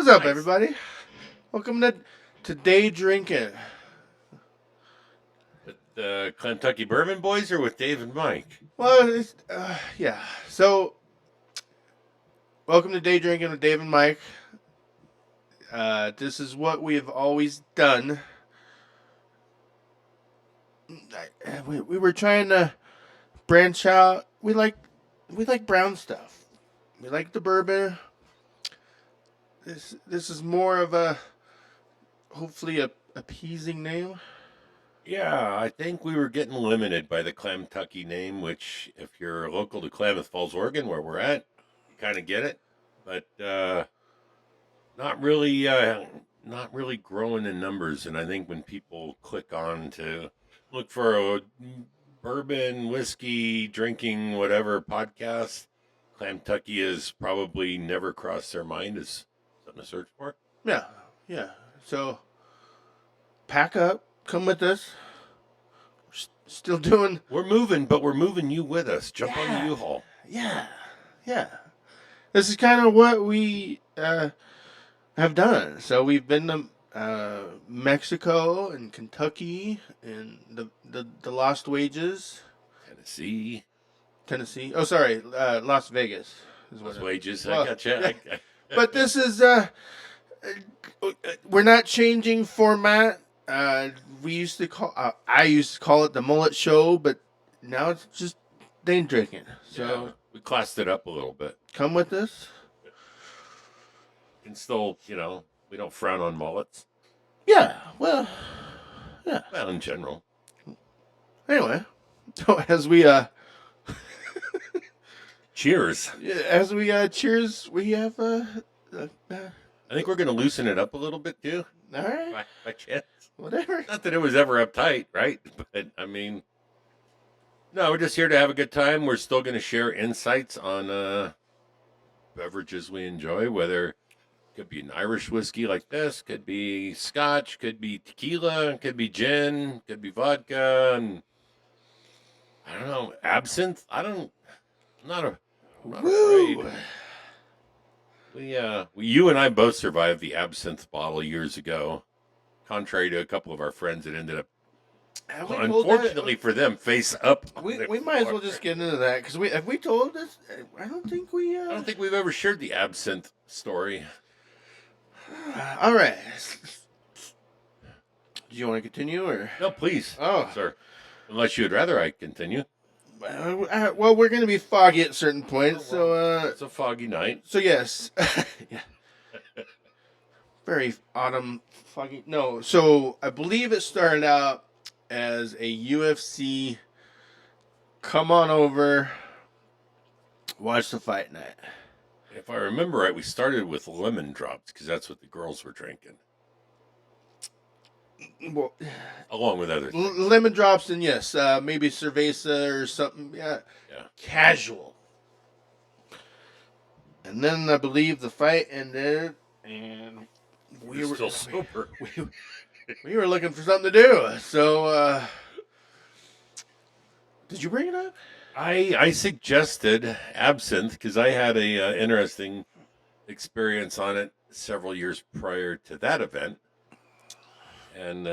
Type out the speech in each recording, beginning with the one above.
up, Nice. everybody? Welcome to Day Drinking. With the Kentucky Bourbon Boys or with Dave and Mike? Well, yeah. So, welcome to Day Drinking with Dave and Mike. This is what we have always done. We were trying to branch out. We like brown stuff. We like the bourbon. This is more of a hopefully a appeasing name. Yeah, I think we were getting limited by the Kentucky name, which, if you're local to Klamath Falls, Oregon, where we're at, you kind of get it. But not really, not really growing in numbers. And I think when people click on to look for a bourbon, whiskey, drinking, whatever podcast, Kentucky has probably never crossed their mind as something to search for. Yeah, yeah. So, pack up. Come with us. Still doing. We're moving, but we're moving you with us. Jump on the Yeah, U-Haul. yeah, yeah. This is kind of what we have done. So we've been to Mexico and Kentucky and the Lost Wages, Tennessee. Tennessee. Oh, sorry, Las Vegas is what Those it. wages. I Well, gotcha. yeah. But this is we're not changing format. We used to call I used to call it the Mullet Show, but now it's just day drinking. So Yeah, we classed it up a little bit. come with us. And still, we don't frown on mullets. Yeah. Well. Yeah. Well, in general. Anyway, so Cheers. as we cheers, we have I think we're going to loosen it up a little bit, too. all right, By chance. whatever. Not that it was ever uptight, right? But, no, we're just here to have a good time. We're still going to share insights on beverages we enjoy, whether it could be an Irish whiskey like this, could be scotch, could be tequila, could be gin, could be vodka, and I don't know, absinthe. I'm not Woo! afraid. You and I both survived the absinthe bottle years ago. Contrary to a couple of our friends that ended up, Have we unfortunately for them, face up. we might as well just get into that because have we told this? I don't think we. I don't think we've ever shared the absinthe story. All right. Do you want to continue or? No, please, Oh, sir. Unless you'd rather I continue. well, we're gonna be foggy at certain points, so It's a foggy night. so yes, yeah, very autumn foggy. No, so I believe it started out as a UFC. Come on over, watch the fight night. If I remember right, we started with lemon drops because that's what the girls were drinking, Well, along with other things. lemon drops and yes, maybe cerveza or something. Yeah, Yeah. casual. And then I believe the fight ended, and We were still sober. we were looking for something to do. So, did you bring it up? I suggested absinthe because I had a interesting experience on it several years prior to that event, and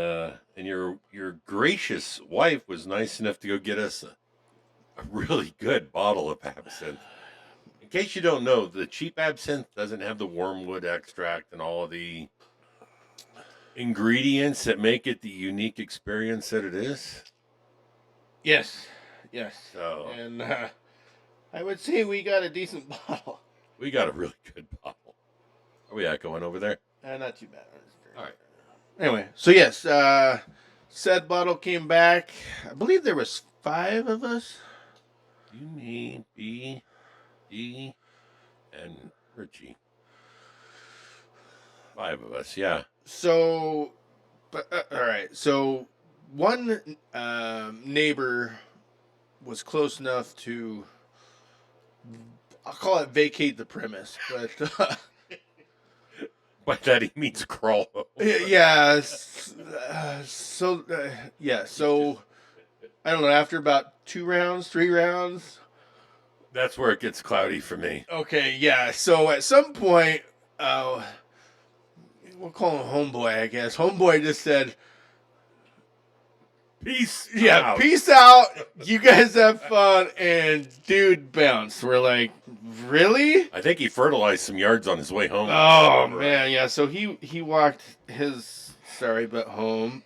your gracious wife was nice enough to go get us a really good bottle of absinthe. In case you don't know, the cheap absinthe doesn't have the wormwood extract and all of the ingredients that make it the unique experience that it is. Yes, yes. So And I would say we got a decent bottle. we got a really good bottle. Are we echoing over there? Not too bad. All right. Anyway, so yes, said bottle came back. I believe there was 5 of us. You, me, B, D, and Richie. 5 of us, yeah. So, but all right. So one neighbor was close enough to, I'll call it vacate the premise, but By that he means crawl. yeah. Yeah. So I don't know. After about 2 rounds, 3 rounds. That's where it gets cloudy for me. Okay. Yeah. So at some point, we'll call him Homeboy, I guess. Homeboy just said, Peace. yeah, out. peace out. You guys have fun. And dude bounced. We're like, really? I think he fertilized some yards on his way home. Oh, man. Yeah. So he walked his sorry but home.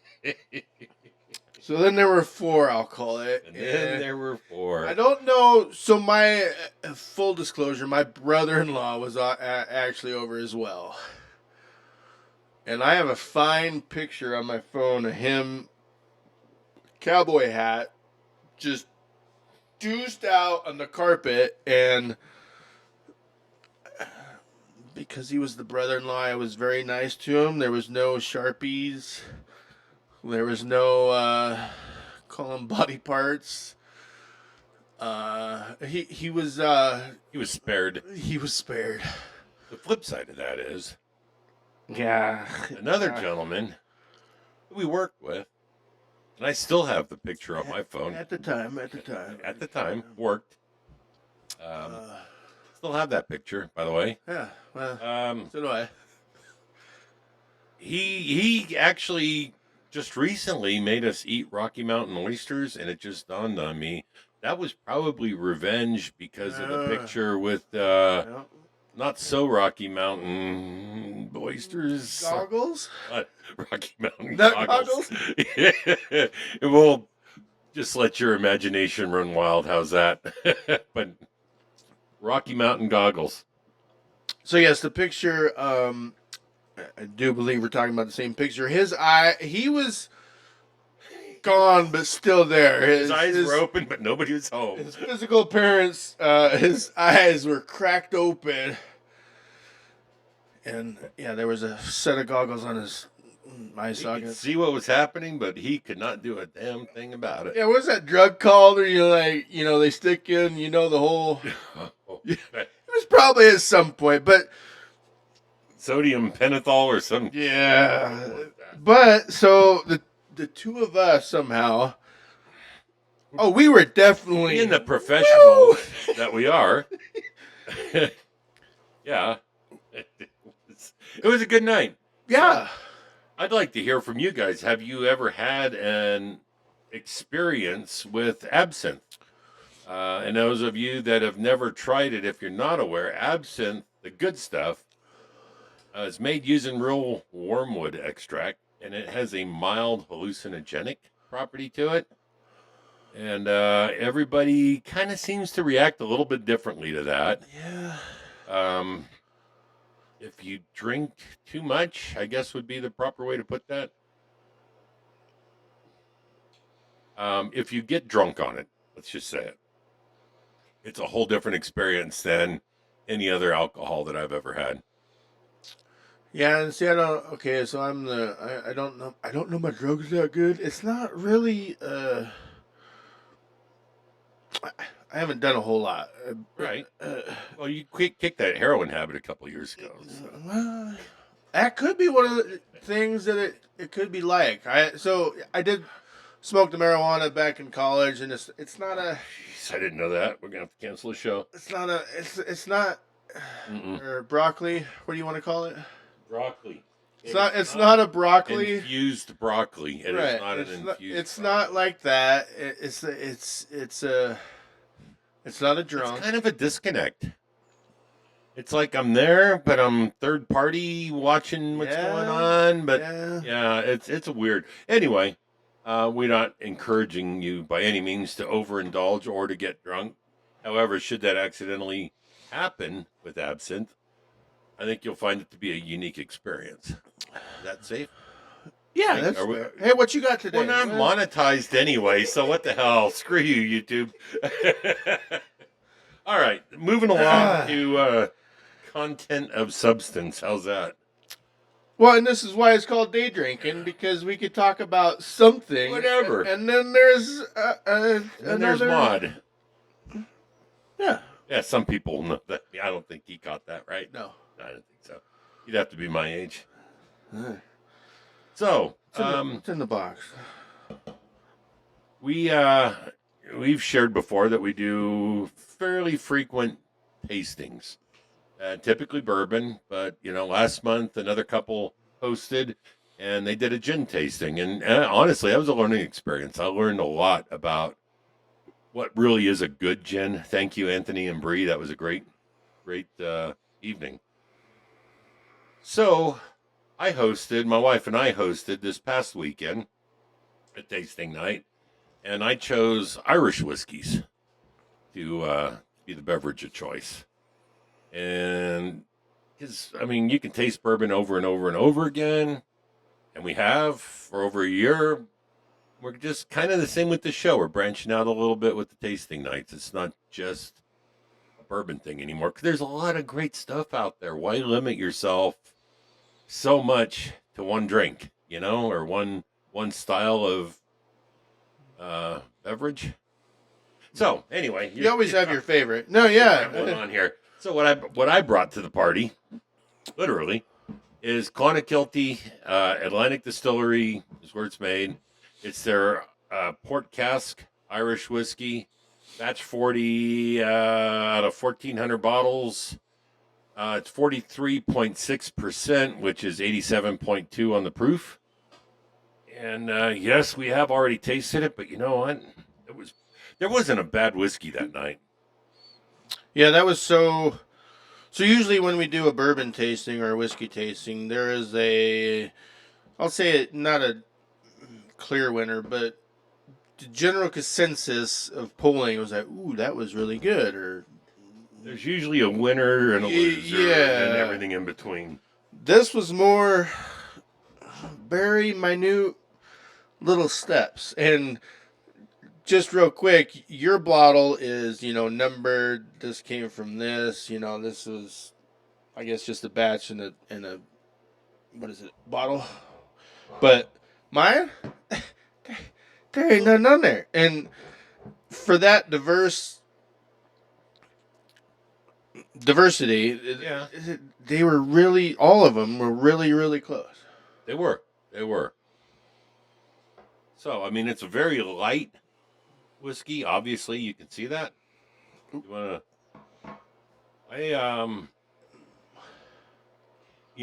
So then there were 4, I'll call it. And then there were 4. I don't know. So my full disclosure, my brother-in-law was actually over as well. And I have a fine picture on my phone of him, cowboy hat, just deuced out on the carpet. And because he was the brother-in-law, I was very nice to him. There was no Sharpies. There was no call him body parts. He was spared. He was spared. The flip side of that is, yeah, another gentleman we worked with, and I still have the picture on my phone. At the time, worked. Still have that picture, by the way. Yeah, well, so do I. He actually just recently made us eat Rocky Mountain oysters, and it just dawned on me that was probably revenge because of the picture with not so Rocky Mountain oysters. Goggles? Rocky Mountain goggles? We'll just let your imagination run wild. How's that? But Rocky Mountain goggles. So yes, the picture, I do believe we're talking about the same picture. His eye, he was gone, but still there. His eyes were open, but nobody was home. His physical appearance, his eyes were cracked open. And yeah, there was a set of goggles on his eye socket. He could see what was happening, but he could not do a damn thing about it. Yeah, what's that drug called? Or they stick in, the whole. It was probably at some point, but sodium pentothal or something. Yeah, but so the 2 of us somehow. Oh, we were definitely being the professionals that we are. Yeah, it was a good night. Yeah, so, I'd like to hear from you guys. Have you ever had an experience with absinthe? And those of you that have never tried it, if you're not aware, absinthe, the good stuff, is made using real wormwood extract, and it has a mild hallucinogenic property to it. And everybody kind of seems to react a little bit differently to that. Yeah. If you drink too much, I guess would be the proper way to put that. If you get drunk on it, let's just say it. It's a whole different experience than any other alcohol that I've ever had. Yeah, and see, I don't. Okay, so I don't know. I don't know my drugs that good. It's not really. I haven't done a whole lot. Right. Well, you kicked that heroin habit a couple years ago. So. Well, that could be one of the things that it could be like. I did smoke the marijuana back in college, and it's not a. Jeez, I didn't know that. We're gonna have to cancel the show. It's not a. It's not. Or broccoli. What do you want to call it? Broccoli. It's not a broccoli. Infused broccoli. It is not an infused. It's not like that. It's not a drunk. It's kind of a disconnect. It's like I'm there, but I'm third party watching what's going on. But yeah, it's a weird. Anyway, we're not encouraging you by any means to overindulge or to get drunk. However, should that accidentally happen with absinthe, I think you'll find it to be a unique experience. Is that safe? Yeah, that's fair. Hey, what you got today? We're not monetized anyway, so what the hell? Screw you, YouTube. All right, moving along to content of substance. How's that? Well, and this is why it's called day drinking, because we could talk about something. Whatever. And then there's there's mod. Yeah. Yeah, some people know that. I don't think he caught that, right? No. I don't think so. You'd have to be my age. So, what's in the box? We've shared before that we do fairly frequent tastings. Typically bourbon, but last month another couple hosted, and they did a gin tasting. And honestly, that was a learning experience. I learned a lot about what really is a good gin. Thank you, Anthony and Bree. That was a great evening. So my wife and I hosted this past weekend a tasting night, and I chose Irish whiskeys to be the beverage of choice. And because, I mean, you can taste bourbon over and over and over again, and we have for over a year. We're just kind of the same with the show. We're branching out a little bit with the tasting nights. It's not just a bourbon thing anymore because there's a lot of great stuff out there. Why limit yourself so much to one drink, or one style of beverage? So anyway, You always have your favorite. No, yeah. Rambling on here. So what I brought to the party, literally, is Clonakilty Atlantic Distillery is where it's made. It's their port cask Irish whiskey, batch 40 out of 1,400 bottles. It's 43.6%, which is 87.2 on the proof. And yes, we have already tasted it, but you know what? There wasn't a bad whiskey that night. Yeah, that was so. So usually when we do a bourbon tasting or a whiskey tasting, there is a, I'll say it, not a clear winner, but the general consensus of polling was like, ooh, that was really good, or There's usually a winner and a loser, and yeah. everything in between. This was more very minute little steps. And just real quick, your bottle is, numbered. This came from this. This was, I guess, just a batch in a what is it, bottle. But mine, there ain't nothing on there. And for that diversity, Yeah, they were really, all of them were really, really close. they were. They were. So, I mean, it's a very light whiskey. Obviously, you can see that. You want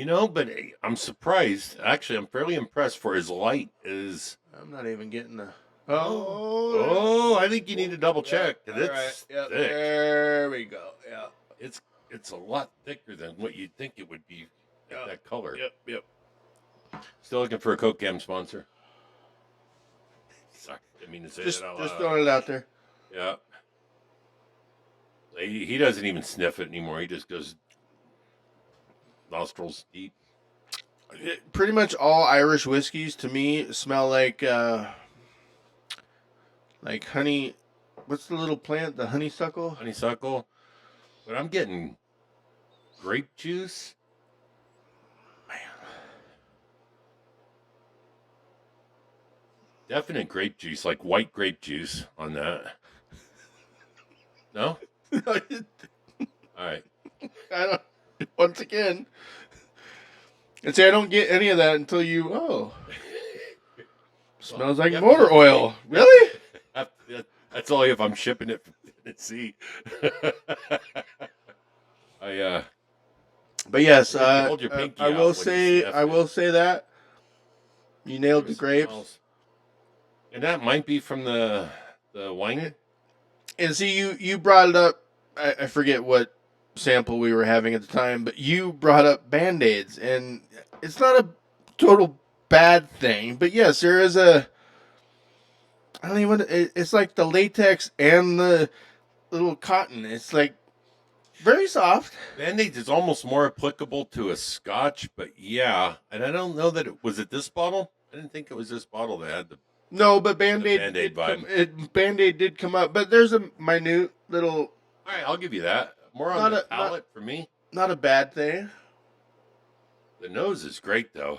to, but I'm surprised. Actually, I'm fairly impressed for as light as. I'm not even getting the. Oh, I think you need to double check. All right. It's Yep. thick. There we go. Yeah. It's it's a lot thicker than what you'd think it would be at Yep. that color. Yep. Still looking for a Coke Cam sponsor. Sorry, didn't mean to say Just that out just loud. throwing it out there. Yeah. He doesn't even sniff it anymore. He just goes nostrils deep. Pretty much all Irish whiskeys to me smell like honey. What's the little plant? The honeysuckle. Honeysuckle. But I'm getting grape juice. Man, Definite grape juice, like white grape juice on that. No? All right. I don't. Once again, and see, I don't get any of that until you. Oh, smells like Yep. motor oil. Really? That's only if I'm shipping it from Tennessee. I But yes, hold your pinky I out will when you say, sniff I it. will say that you nailed the It grapes. smells. And that might be from the wine. And see, you brought it up. I forget what sample we were having at the time, but you brought up Band-Aids, and it's not a total bad thing. But yes, there is a. I don't even. It's like the latex and the little cotton. It's like very soft. Band-Aids is almost more applicable to a scotch, but yeah. And I don't know that it was it this bottle. I didn't think it was this bottle that had the No, but Band-Aid, Band-Aid Band-Aid did come up, but there's a minute little. All right, I'll give you that. More on Not the a not, palate for me. not a bad thing. The nose is great though.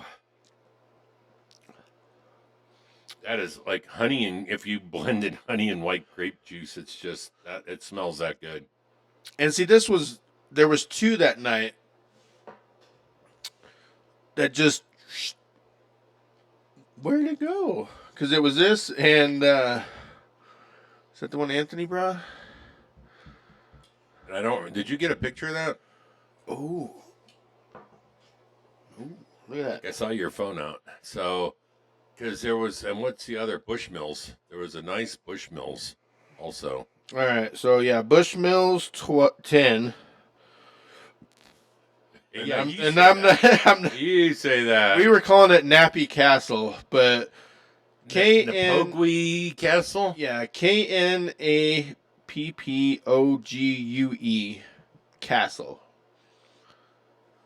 That is like honey, and if you blended honey and white grape juice, it's just that it smells that good. And see, there was two that night that just where'd it go? Because it was this and is that the one Anthony brought? And I don't. Did you get a picture of that? Oh, Look at I that. saw your phone out. So, because there was, and what's the other? Bushmills. There was a nice Bushmills also. All right. So yeah, Bushmills 10, and Yeah, I'm you and say I'm that. the, I'm the, You say that. we were calling it Nappy Castle, but K N Napogwe Castle? yeah KNAPPOGUE Castle.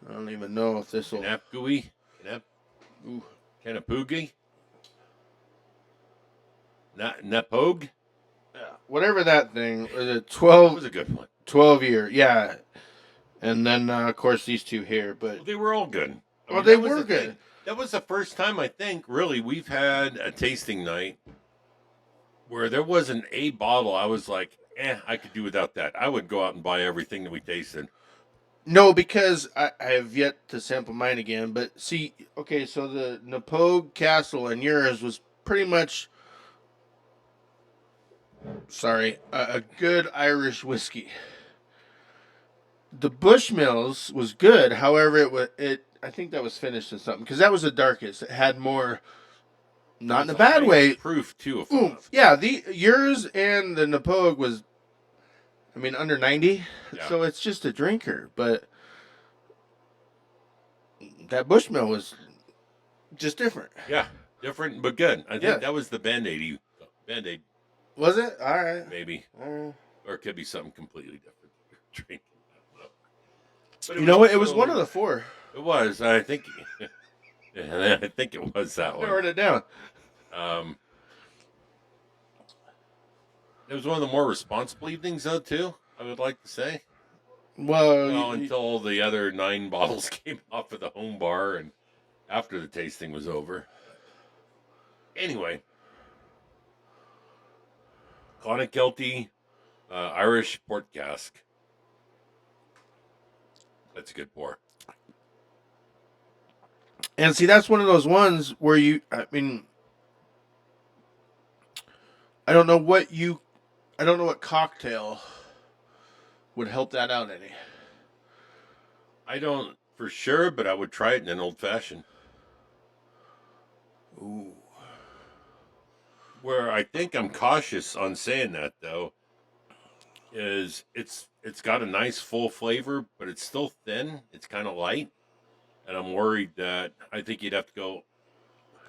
I don't even know if this will. Kanapgui? Kanap, Ooh, Kanapugi? Napog? yeah, whatever that thing was. A That 12, was a good one. 12 year, yeah. And then of course these two here, but Well, they were all good. I well mean, they that was were the good. thing. That was the first time I think, really, we've had a tasting night where there wasn't a bottle. I was like, I could do without that. I would go out and buy everything that we tasted. No, because I have yet to sample mine again. But see, okay, so the Napogue Castle and yours was pretty much, sorry, a good Irish whiskey. The Bushmills was good. However, it I think that was finished in something because that was the darkest. It had more, It not in was a a bad higher way, proof, too, if I'm not. oomph. Yeah, the yours and the Napogue was, I mean, under 90, Yeah. so it's just a drinker. But that Bushmill was just different. Yeah. Different, but good. I think Yeah, that was the Band-Aid. Band-Aid, was it? All right. maybe. Uh, Or it could be something completely different that you're drinking. I don't know. But it you was know what? It was one of also, the four. it was, I think, yeah, I think it was I that one. narrowed it down. Um, it was one of the more responsible evenings, though, too, I would like to say. Well, Well, until the other 9 bottles came off of the home bar and after the tasting was over. But anyway, Clonakilty Irish port cask. That's a good pour. and see, that's one of those ones where I mean, I don't know what I don't know what cocktail would help that out any. I don't for sure, but I would try it in an old fashioned. Ooh. Where I think I'm cautious on saying that though is it's got a nice full flavor, but it's still thin. It's kind of light, and I'm worried that I think you'd have to go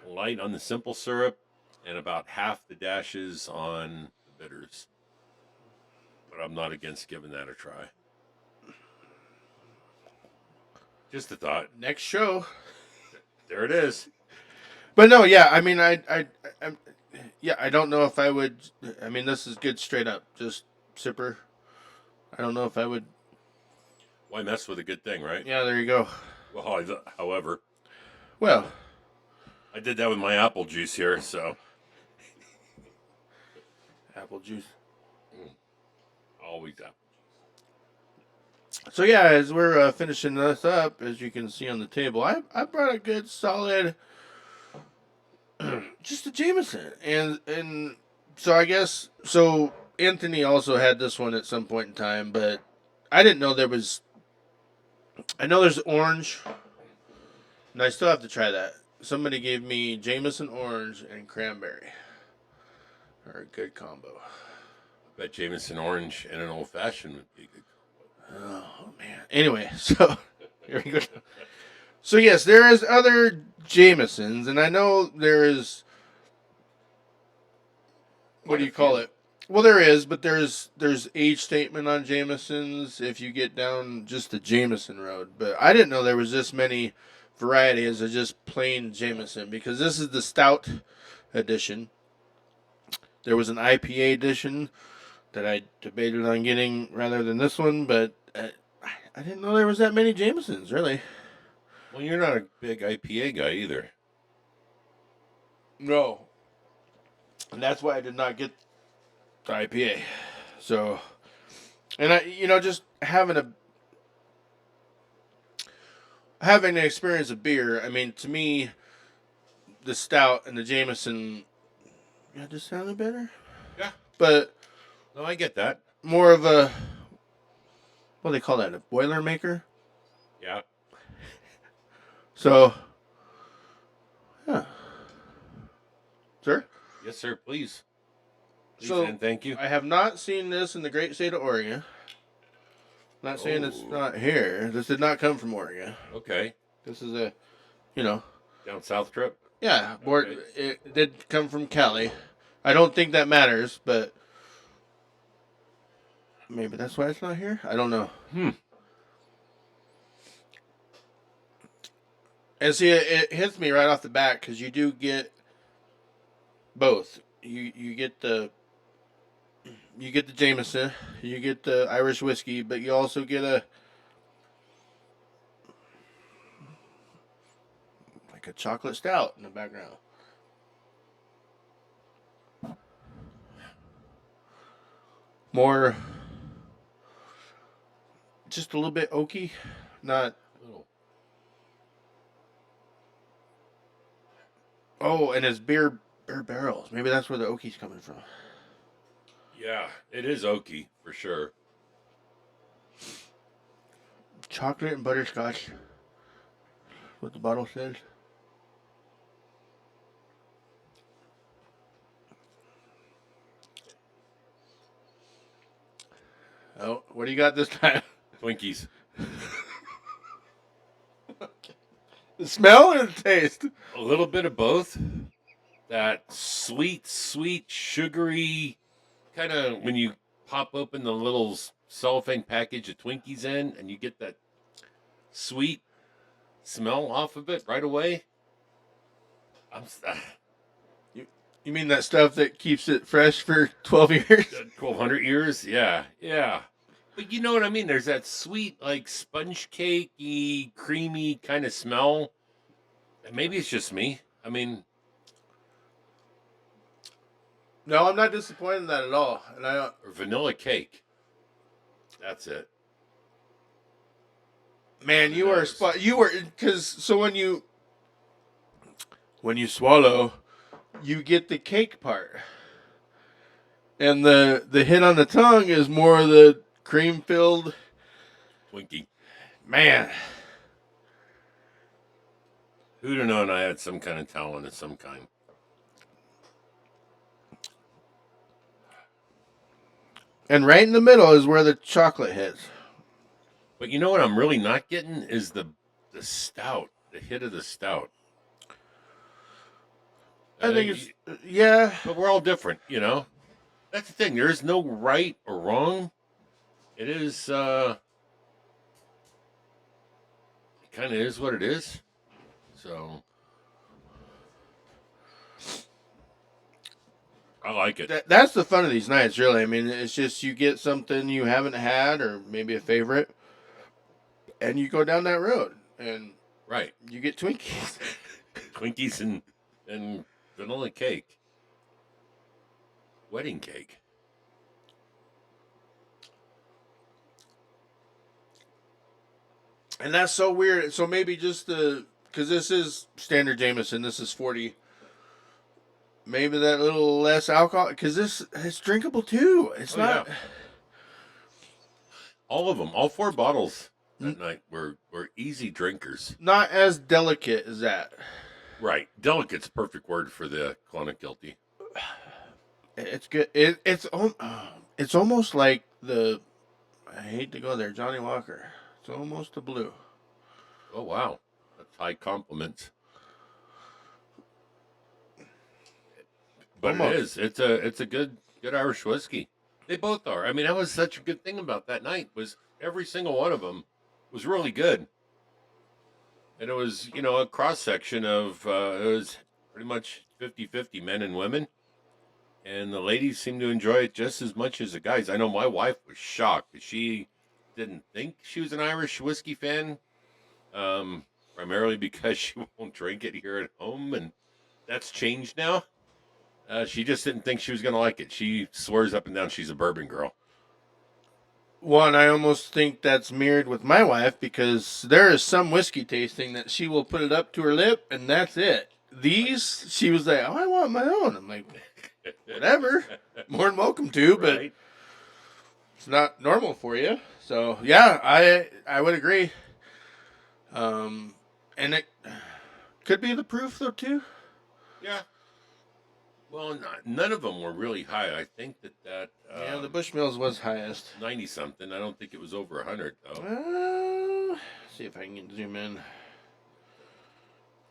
light on the simple syrup and about half the dashes on the bitters. But I'm not against giving that a try. Just a thought. Next show. There it is. But no, yeah, I mean, I yeah, I don't know if I would. I mean, this is good straight up, just sipper. I don't know if I would. Why mess with a good thing, right? Yeah, there you go. Well, however, Well, I did that with my apple juice here, so apple juice. always apple. So yeah, as we're finishing this up, as you can see on the table, I brought a good solid, just a Jameson, and so I guess so. Anthony also had this one at some point in time, but I didn't know there was. I know there's orange, and I still have to try that. Somebody gave me Jameson orange and cranberry, are a good combo. I bet Jameson orange and an old fashioned would be a good Oh man. Anyway, so here we go. So yes, there is other Jamesons, and I know there is. What Quite do a you call few. it? Well, there is, but there's age statement on Jamesons if you get down just the Jameson road. But I didn't know there was this many varieties of just plain Jameson because this is the stout edition. There was an IPA edition that I debated on getting rather than this one, but I didn't know there was that many Jamesons really. Well, you're not a big IPA guy either. No, and that's why I did not get the IPA. So, and just having an experience of beer. I mean, to me, the stout and the Jameson, yeah, just sounded better. Yeah. But No, I get that. more of a, what do they call that? A boilermaker. Yeah. So Huh. Sir? Yes, sir. Please, please, So, and thank you. I have not seen this in the great state of Oregon. Not saying it's Oh, not here. This did not come from Oregon. okay. This is a, you know, Down south trip. yeah, Okay. it did come from Cali. I don't think that matters, but maybe that's why it's not here. I don't know. Hmm. And see, it hits me right off the bat because you do get both. You get the Jameson, you get the Irish whiskey, but you also get a like a chocolate stout in the background. More, just a little bit oaky, not. Little. Oh, and it's beer barrels. Maybe that's where the oaky's coming from. Yeah, it is oaky for sure. Chocolate and butterscotch. What the bottle says. Oh, what do you got this time? Twinkies. The smell or the taste? A little bit of both. That sweet, sweet, sugary kind of when you pop open the little cellophane package of Twinkies in, and you get that sweet smell off of it right away. I'm You mean that stuff that keeps it fresh for 12 years? 1,200 years. Yeah, yeah. But you know what I mean? There's that sweet, like sponge cakey, creamy kind of smell. And maybe it's just me. I mean, No, I'm not disappointed in that at all. And I or vanilla cake. That's it. man, On the you are nose. spot. You were because so when you swallow, you get the cake part, and the hit on the tongue is more the cream filled. Twinkie. Man, Who'd have known I had some kind of talent of some kind? and right in the middle is where the chocolate hits. But you know what I'm really not getting is the stout, the hit of the stout. I Uh, think it's yeah. but we're all different, you know. That's the thing. There is no right or wrong. It is. It kind of is what it is. So I like it. That's the fun of these nights, really. I mean, it's just you get something you haven't had, or maybe a favorite, and you go down that road, and Right. you get Twinkies. Twinkies and vanilla cake, wedding cake. And that's so weird. So maybe just the because this is standard Jameson. This is 40. Maybe that little less alcohol because this it's drinkable too. It's Oh yeah, not all of them, all four bottles that night were easy drinkers. not as delicate as that. Right. Delicate's a perfect word for the Clonic Guilty. It's good. It's almost like the I hate to go there, Johnny Walker. It's almost a blue. Oh wow, that's high compliment. But it Almost. is. It's a good Irish whiskey. They both are. I mean, that was such a good thing about that night was every single one of them was really good, and it was a cross section of it was pretty much 50-50 men and women, and the ladies seemed to enjoy it just as much as the guys. I know my wife was shocked because she didn't think she was an Irish whiskey fan, primarily because she won't drink it here at home, and that's changed now. She just didn't think she was going to like it. She swears up and down she's a bourbon girl. One, I almost think that's mirrored with my wife because there is some whiskey tasting that she will put it up to her lip and that's it. These, she was like, "Oh, I want my own." I'm like, "Whatever, more than welcome to," but Right? it's not normal for you. So yeah, I would agree. And Could be the proof though too. Yeah. Well, none of them were really high. I think that Yeah, the Bushmills was highest. 90 something. I don't think it was over 100 though. See if I can zoom in.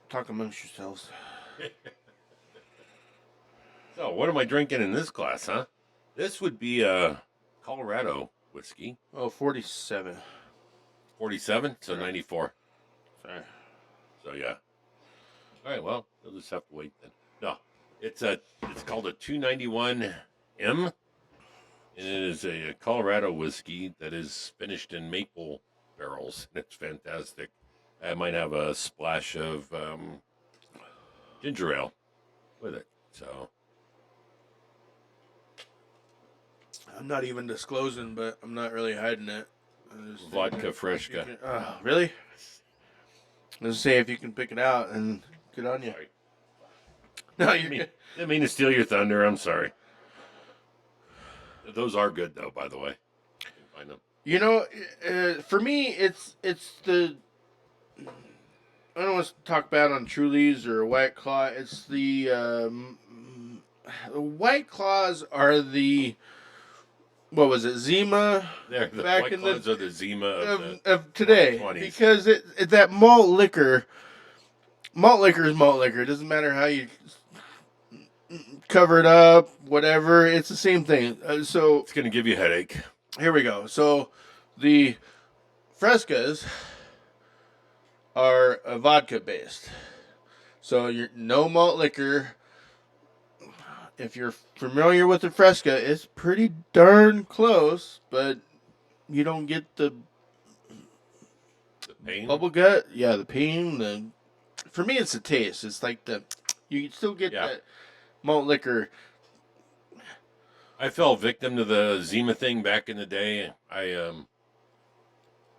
Talk amongst yourselves. So, what am I drinking in this glass, huh? This would be a Colorado whiskey. Oh, 47. 47, so 94. Sorry. So yeah. All right, well, we'll just have to wait then. No, it's called a 291 M. And it is a Colorado whiskey that is finished in maple barrels. And it's fantastic. I might have a splash of ginger ale with it. So I'm not even disclosing, but I'm not really hiding it. vodka fresca. Oh, really? Let's say if you can pick it out, and good on you. Sorry. No, you're good. Didn't mean to steal your thunder. I'm sorry. Those are good though, by the way. You can find them. You know, for me, it's the. I don't want to talk bad on Trulies or White Claw. It's the White Claws are the. What was it, Zima? They're the back White in Claws the are the Zima of today 20s. because it that malt liquor. Malt liquor is malt liquor. It doesn't matter how you cover it up, whatever. It's the same thing. So It's going to give you a headache. here we go. So the Frescas are vodka based. So you're no malt liquor. If you're familiar with the Fresca, it's pretty darn close, but you don't get the Pain. bubble gut. Yeah, the pain. The for me, it's the taste. It's like you still get that malt liquor. I fell victim to the Zima thing back in the day. I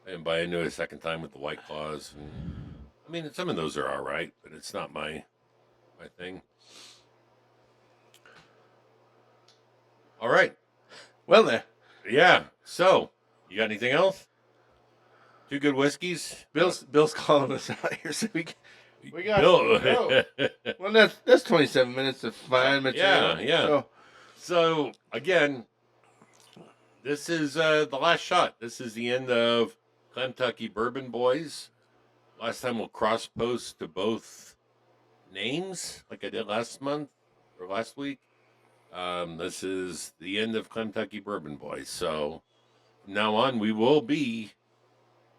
didn't buy into it a second time with the White Claws. And, I mean, some of those are all right, but it's not my thing. All right. Well, then, Yeah. So, you got anything else? Two good whiskeys. Bill's calling us out here, so we got Bill. to go. Well, that's 27 minutes of fine material. Yeah. So again, this is the last shot. This is the end of Kentucky Bourbon Boys. Last time we'll cross post to both names, like I did last month or last week. This is the end of Kentucky Bourbon Boys. So from now on, we will be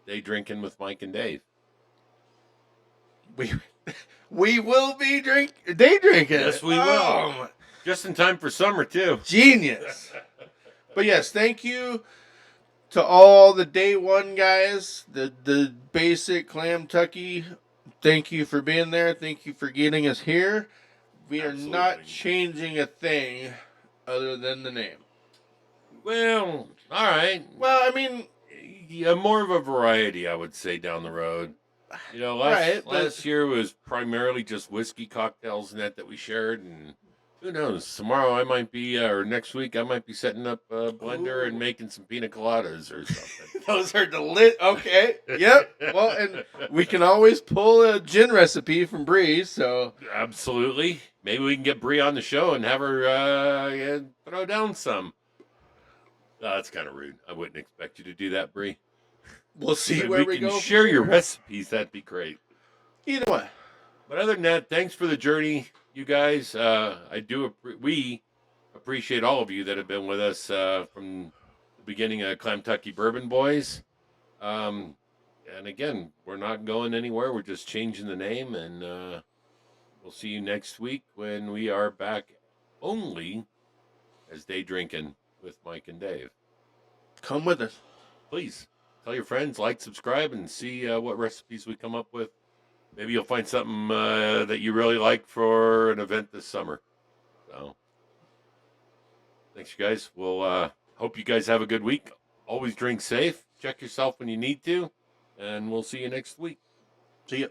day drinking with Mike and Dave. We will be day drinking. Yes, we will. Just in time for summer too. Genius. But yes, thank you to all the day one guys, the basic Clam Tucky. Thank you for being there. Thank you for getting us here. We are not changing a thing other than the name. Well, all right. Well, I mean, yeah, more of a variety, I would say, down the road. You know, last year was primarily just whiskey cocktails and that we shared, and who knows? Tomorrow I might be, or next week I might be setting up a blender and making some pina coladas or something. Those are delicious. Okay, yep. Well, and we can always pull a gin recipe from Bree. So absolutely, maybe we can get Bree on the show and have her throw down some. That's kind of rude. I wouldn't expect you to do that, Bree. We'll see where we go. Share your recipes. That'd be great. Either way. But other than that, thanks for the journey, you guys. We appreciate all of you that have been with us from the beginning of Kentucky Bourbon Boys. And again, we're not going anywhere. We're just changing the name, and we'll see you next week when we are back only as Day Drinking with Mike and Dave. Come with us. Please tell your friends, like, subscribe, and see what recipes we come up with. Maybe you'll find something that you really like for an event this summer. So, thanks, you guys. We'll hope you guys have a good week. Always drink safe. Check yourself when you need to. And we'll see you next week. See ya.